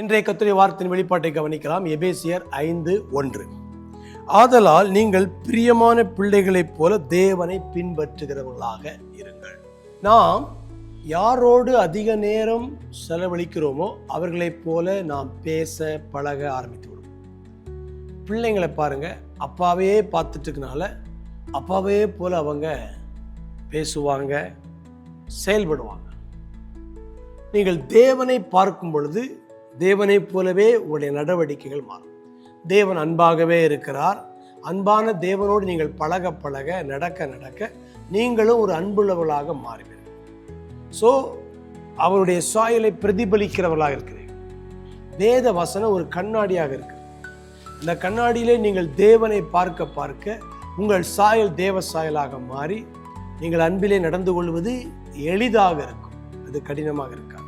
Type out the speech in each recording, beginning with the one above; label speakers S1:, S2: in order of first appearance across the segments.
S1: இன்றைய கர்த்தருடைய வார்த்தையின் வெளிப்பாட்டை கவனிக்கலாம். எபேசியர் 5:1. ஆதலால் நீங்கள் பிரியமான பிள்ளைகளைப் போல தேவனை பின்பற்றுகிறவர்களாக இருங்கள். நாம் யாரோடு அதிக நேரம் செலவழிக்கிறோமோ அவர்களைப் போல நாம் பேச பழக ஆரம்பித்து விடுவோம். பிள்ளைங்களை பாருங்க, அப்பாவே பார்த்துட்டு இருக்கனால அப்பாவே போல அவங்க பேசுவாங்க, செயல்படுவாங்க. நீங்கள் தேவனை பார்க்கும் பொழுது தேவனைப் போலவே உங்களுடைய நடவடிக்கைகள் மாறும். தேவன் அன்பாகவே இருக்கிறார். அன்பான தேவனோடு நீங்கள் பழக பழக நடக்க நடக்க நீங்களும் ஒரு அன்புள்ளவர்களாக மாறுவீர்கள். ஸோ அவருடைய சாயலை பிரதிபலிக்கிறவர்களாக இருக்கிறீர்கள். வேத வசனம் ஒரு கண்ணாடியாக இருக்கு. இந்த கண்ணாடியிலே நீங்கள் தேவனை பார்க்க பார்க்க உங்கள் சாயல் தேவ சாயலாக மாறி நீங்கள் அன்பிலே நடந்து கொள்வது எளிதாக இருக்கும், அது கடினமாக இருக்காது.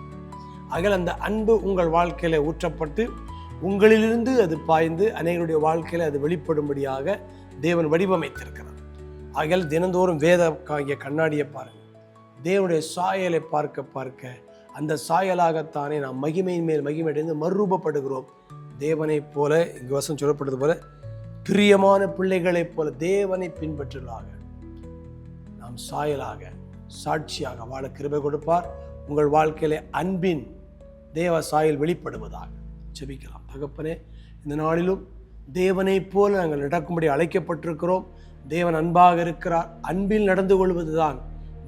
S1: ஆகையால் அந்த அன்பு உங்கள் வாழ்க்கையில ஊற்றப்பட்டு உங்களிலிருந்து அது பாய்ந்து அநேகருடைய வாழ்க்கையில அது வெளிப்படும்படியாக தேவன் வடிவமைத்திருக்கிறார். ஆகையால் தினந்தோறும் வேத கண்ணாடியை பாருங்கள். தேவனுடைய சாயலை பார்க்க பார்க்க அந்த சாயலாகத்தானே நாம் மகிமையின் மேல் மகிமை அடைந்து மறுரூபப்படுகிறோம். தேவனைப் போல இங்கு வசனம் சொல்லப்பட்டது போல பிரியமான பிள்ளைகளைப் போல தேவனை பின்பற்றலாக நாம் சாயலாக சாட்சியாக வாழ கிருபை கொடுப்பார். உங்கள் வாழ்க்கையில அன்பின் தேவ சாயல் வெளிப்படுவதாக ஜெபிக்கலாம். தகப்பனே, இந்த நாளிலும் தேவனைப் போல நாங்கள் நடக்கும்படி அழைக்கப்பட்டிருக்கிறோம். தேவன் அன்பாக இருக்கிறார். அன்பில் நடந்து கொள்வதுதான்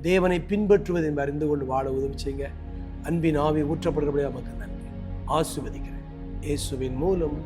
S1: தேவனை பின்பற்றுவது என்று அறிந்து கொண்டு வாழ உதவி செய்யுங்க. அன்பின் ஆவி ஊற்றப்படுகிறபடி நமக்கு நன்றி. ஆசீர்வதிக்கிறேன் இயேசுவின் மூலம்.